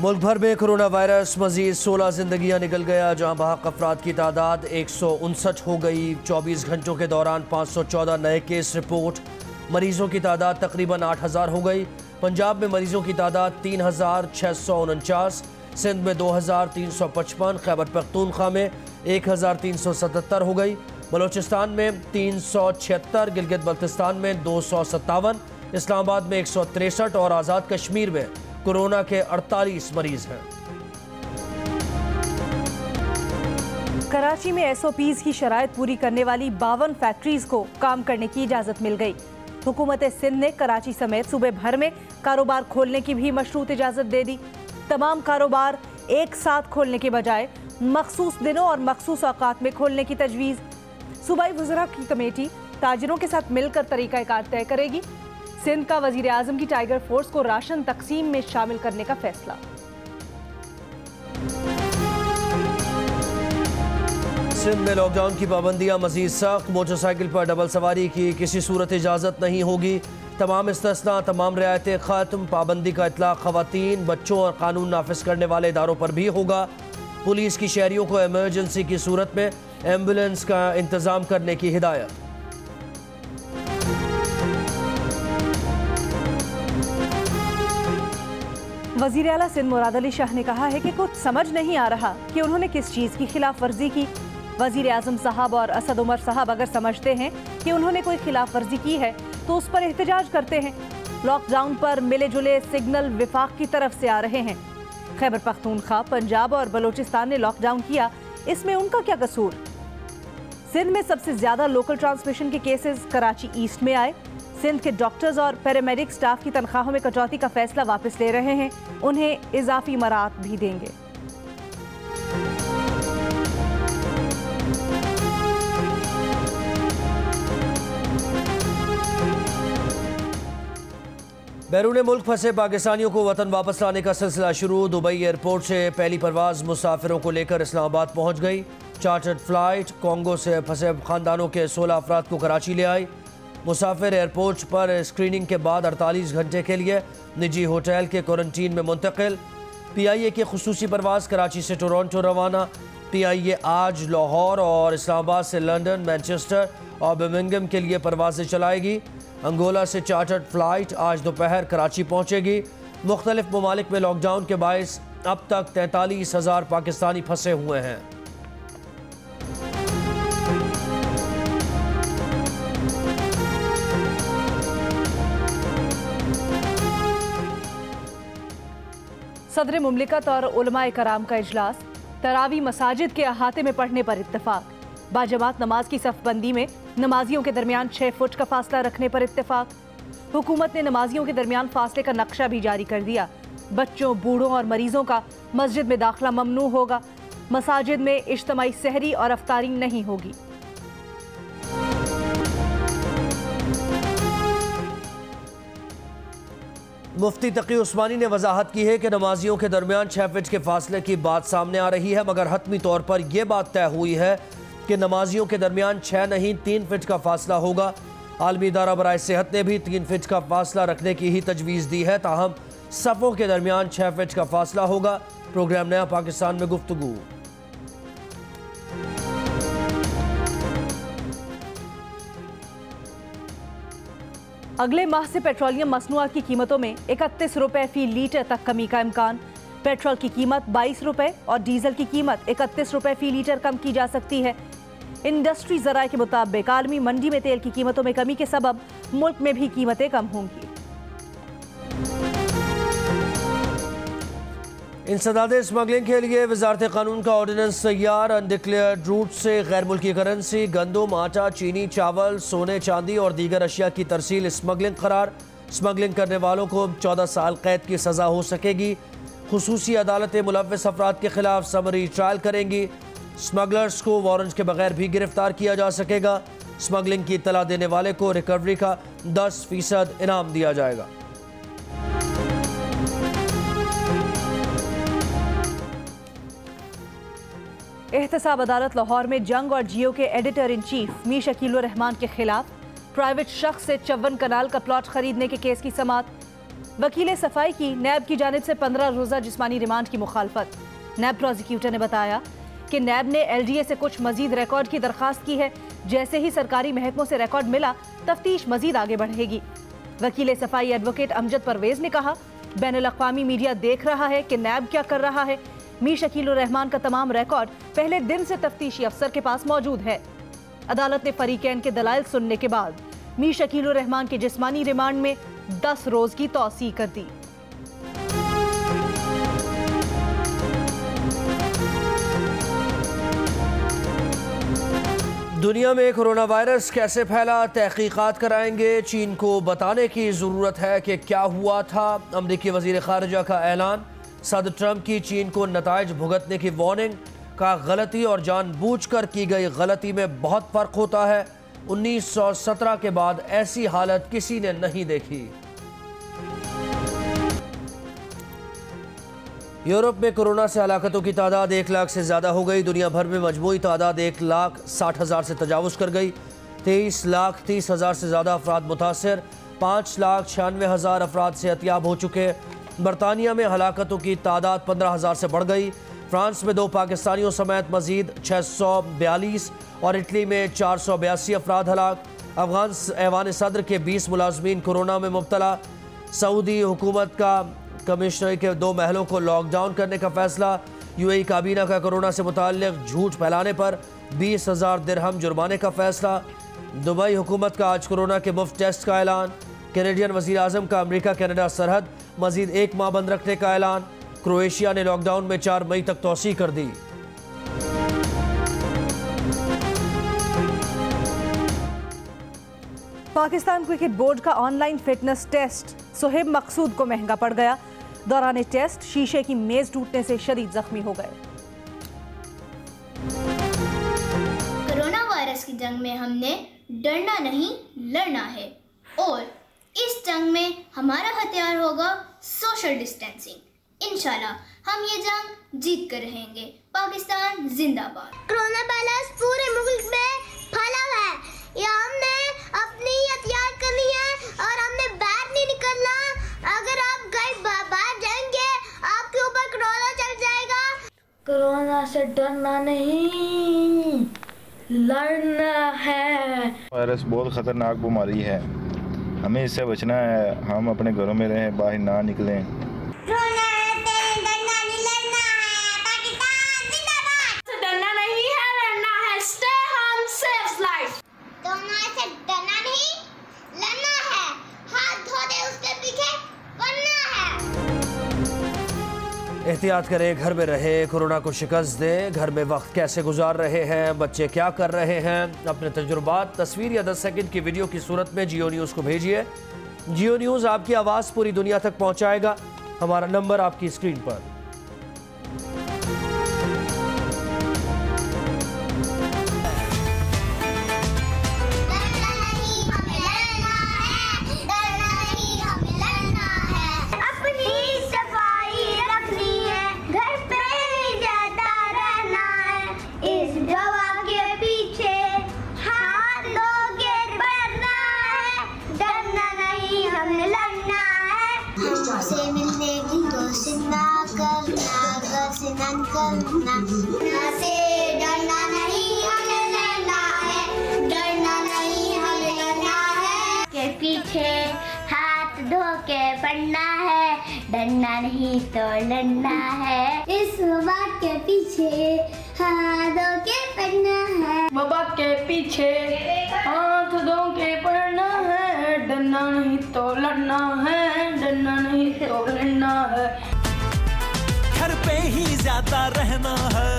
मुल्क भर में कोरोना वायरस मजीद 16 जिंदगियां निकल गया, जहां बहक अफराद की तादाद 159 हो गई। 24 घंटों के दौरान 514 नए केस रिपोर्ट। मरीजों की तादाद तकरीबन 8000 हो गई। पंजाब में मरीजों की तादाद 3649, सिंध में 2355, खैबर पख्तूनख्वा में 1377 हो गई, बलोचिस्तान में 376, गिलगित बल्तिस्तान में 257, इस्लामाबाद में 163 और आज़ाद कश्मीर में कोरोना के 48 मरीज हैं। कराची में एसओपीज की शराइत पूरी करने वाली 52 फैक्ट्रीज को काम करने की इजाजत मिल गई। हुकूमत सिंध ने कराची समेत सूबे भर में कारोबार खोलने की भी मशरूत इजाजत दे दी। तमाम कारोबार एक साथ खोलने के बजाय मखसूस दिनों और मखसूस औकात में खोलने की तजवीज़। सूबाई वज़रा की कमेटी ताजिरों के साथ मिलकर तरीक़ाकार तय करेगी। सिंध का वज़ीर आज़म की टाइगर फोर्स को राशन तकसीम में शामिल करने का फैसला। सिंध में लॉकडाउन की पाबंदियां मजीद सख्त। मोटरसाइकिल पर डबल सवारी की किसी सूरत इजाज़त नहीं होगी। तमाम इस्तिस्ना, तमाम रियायतें खत्म। पाबंदी का इतलाक़ ख़वातीन, बच्चों और कानून नाफिज करने वाले इदारों पर भी होगा। पुलिस की शहरियों को एमरजेंसी की सूरत में एम्बुलेंस का इंतज़ाम करने की हिदायत। वज़ीर आला सिंध मुराद अली शाह ने कहा है कि कुछ समझ नहीं आ रहा कि उन्होंने किस चीज़ की खिलाफ वर्जी की। वज़ीर आज़म साहब और असद उमर साहब अगर समझते हैं कि उन्होंने कोई खिलाफ वर्जी की है तो उस पर एहतजाज करते हैं। लॉकडाउन पर मिले जुले सिग्नल विफाक की तरफ से आ रहे हैं। खैबर पख्तूनख्वा, पंजाब और बलोचिस्तान ने लॉकडाउन किया, इसमें उनका क्या कसूर। सिंध में सबसे ज़्यादा लोकल ट्रांसमिशन के केसेस कराची ईस्ट में आए। सिंध के डॉक्टर्स और पैरामेडिक स्टाफ की तनख्वाहों में कटौती का फैसला वापस ले रहे हैं। उन्हें इजाफी मरात भी देंगे। बैरून मुल्क फंसे पाकिस्तानियों को वतन वापस लाने का सिलसिला शुरू। दुबई एयरपोर्ट से पहली परवाज मुसाफिरों को लेकर इस्लामाबाद पहुंच गई। चार्टर्ड फ्लाइट कॉन्गो से फंसे खानदानों के 16 अफराद को कराची ले आई। मुसाफिर एयरपोर्ट पर स्क्रीनिंग के बाद 48 घंटे के लिए निजी होटल के क्वारंटीन में मुंतकिल। PIA की खुसूसी परवाज कराची से टोरंटो रवाना। PIA आज लाहौर और इस्लामाबाद से लंदन, मैनचेस्टर और बर्मिंघम के लिए परवाजें चलाएगी। अंगोला से चार्टर्ड फ्लाइट आज दोपहर कराची पहुंचेगी। मुख्तलिफ ममालिक में लॉकडाउन के बायस अब तक 43,000 पाकिस्तानी फंसे हुए हैं। सदर मुमलिकत और उलमाए कराम का इजलास। तरावी मसाजिद के अहाते में पढ़ने पर इत्तेफाक। बाजमात नमाज की सफ़बंदी में नमाजियों के दरमियान 6 फुट का फासला रखने पर इत्तेफाक। हुकूमत ने नमाजियों के दरमियान फासले का नक्शा भी जारी कर दिया। बच्चों, बूढ़ों और मरीजों का मस्जिद में दाखिला ममनू होगा। मसाजिद में इज्तिमाई सहरी और अफ्तारी नहीं होगी। मुफ्ती तकी उस्मानी ने वजाहत की है कि नमाजियों के दरमियान 6 फीट के फासले की बात सामने आ रही है, मगर हतमी तौर पर यह बात तय हुई है कि नमाजियों के दरमियान 6 नहीं 3 फीट का फासला होगा। आलमी इदारा बराए सेहत ने भी 3 फीट का फासला रखने की ही तजवीज़ दी है, ताहम सफ़ों के दरमियान 6 फीट का फासला होगा। प्रोग्राम नया पाकिस्तान में गुफ्तगू। अगले माह से पेट्रोलियम मसनूआत की कीमतों में 31 रुपए फी लीटर तक कमी का इम्कान। पेट्रोल की कीमत 22 रुपए और डीजल की कीमत 31 रुपए फी लीटर कम की जा सकती है। इंडस्ट्री ज़राए के मुताबिक आलमी मंडी में तेल की कीमतों में कमी के सबब मुल्क में भी कीमतें कम होंगी। इंसदाद स्मगलिंग के लिए वजारत कानून का ऑर्डिनेंस तैयार। अनडिक्लेयर्ड रूट से गैर मुल्की करेंसी, गंदम, आटा, चीनी, चावल, सोने, चांदी और दीगर अशिया की तरसील स्मगलिंग करार। स्मगलिंग करने वालों को 14 साल कैद की सज़ा हो सकेगी। खुसूसी अदालतें मुलव्वस अफराद के खिलाफ समरी ट्रायल करेंगी। स्मगलर्स को वारंट के बगैर भी गिरफ्तार किया जा सकेगा। स्मगलिंग की इत्तला देने वाले को रिकवरी का 10% इनाम दिया जाएगा। एहतसाब अदालत लाहौर में जंग और जियो के editor in chief Mir Shakeel उर रहमान के खिलाफ प्राइवेट शख्स से 54 कनाल का प्लॉट खरीदने के केस की समाअत। वकील सफाई की नैब की जानिब से 15 रोज़ा जिस्मानी रिमांड की मुखालफत। नैब प्रोसिक्यूटर ने बताया कि नैब ने LDA से कुछ मजीद रिकॉर्ड की दरखास्त की है। जैसे ही सरकारी महकमों से रिकॉर्ड मिला, तफ्तीश मजीद आगे बढ़ेगी। वकील सफाई एडवोकेट अमजद परवेज ने कहा, बैनुल-अक़वामी मीडिया देख रहा है कि नैब क्या कर रहा है। मीर शकील उर रहमान का तमाम रिकॉर्ड पहले दिन से तफ्तीशी अफसर के पास मौजूद है। अदालत ने फरीकैन के दलाइल सुनने के बाद मीर शकील उर रहमान के जिस्मानी रिमांड में 10 रोज की तौसीह कर दी। दुनिया में कोरोना वायरस कैसे फैला, तहकीकात कराएंगे। चीन को बताने की ज़रूरत है कि क्या हुआ था। अमरीकी वज़ीर ख़ारिजा का ऐलान। सदर ट्रंप की चीन को नताइज भुगतने की वार्निंग। का गलती और जानबूझकर की गई गलती में बहुत फ़र्क होता है। 1917 के बाद ऐसी हालत किसी ने नहीं देखी। यूरोप में कोरोना से हलाकतों की तादाद 1 लाख से ज़्यादा हो गई। दुनिया भर में मजमूई तादाद 1,60,000 से तजावुज़ कर गई। 23,30,000 से ज़्यादा अफराद मुतासर, 5,96,000 अफराद सेहतियाब हो चुके। बरतानिया में हलाकतों की तादाद 15,000 से बढ़ गई। फ्रांस में 2 पाकिस्तानियों समेत मजीद 642 और इटली में 482 अफराद हलाक। अफगान ऐवान सदर के 20 मुलाजमीन कोरोना में मुब्तला। सऊदी हुकूमत का कमिश्नरी के 2 महलों को लॉकडाउन करने का फैसला। UAE काबीना का कोरोना से मुताल्लिक झूठ फैलाने पर 20,000 दिरहम जुर्माने का फैसला। दुबई हुकूमत का आज कोरोना के मुफ्त टेस्ट का ऐलान। कैनेडियन वज़ीर आज़म का अमरीका कनाडा सरहद मजीद 1 माह बंद रखने का ऐलान। क्रोएशिया ने लॉकडाउन में 4 मई तक तौसीह कर दी। पाकिस्तान क्रिकेट बोर्ड का ऑनलाइन फिटनेस टेस्ट सुहेब मकसूद को महंगा पड़ गया। दौरान टेस्ट शीशे की मेज टूटने से शदीद जख्मी हो गए। कोरोना वायरस की जंग में हमने डरना नहीं लड़ना है, और इस जंग में हमारा हथियार होगा सोशल डिस्टेंसिंग। इंशाल्लाह हम ये जंग जीत कर रहेंगे। पाकिस्तान जिंदाबाद। कोरोना वायरस पूरे मुल्क में फैला है, या हमने अपनी एहतियात करनी है और हमने बाहर नहीं निकलना। अगर आप बाहर जाएंगे आपके ऊपर कोरोना चल जाएगा। कोरोना से डरना नहीं लड़ना है। वायरस बहुत खतरनाक बीमारी है, हमें इससे बचना है। हम अपने घरों में रहें, बाहर ना निकलें। एहतियात करें, घर में रहे, कोरोना को शिकस्त दें। घर में वक्त कैसे गुजार रहे हैं, बच्चे क्या कर रहे हैं, अपने तजुर्बात तस्वीर या 10 सेकंड की वीडियो की सूरत में जियो न्यूज़ को भेजिए। जियो न्यूज़ आपकी आवाज़ पूरी दुनिया तक पहुंचाएगा। हमारा नंबर आपकी स्क्रीन पर। से मिलने की कोशिश ना करना, से डरना नहीं हमें लड़ना है, डरना नहीं हमें लड़ना है। के पीछे हाथ धो के पढ़ना है, डरना नहीं तो लड़ना है। इस बात के पीछे हाथ धो के पढ़ना है, बाबा के पीछे हाथ धो के पढ़ना है, डरना नहीं तो लड़ना है, डरना नहीं तो लड़ना है। घर पे ही ज्यादा रहना है,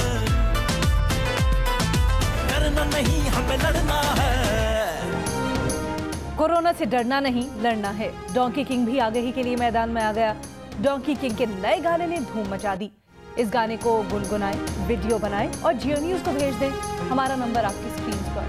डरना नहीं हमें लड़ना है। कोरोना से डरना नहीं लड़ना है। डोंकी किंग भी आगही के लिए मैदान में आ गया। डोंकी किंग के नए गाने ने धूम मचा दी। इस गाने को गुनगुनाएं, वीडियो बनाएं और जियो न्यूज़ को भेज दें। हमारा नंबर आपकी स्क्रीन पर।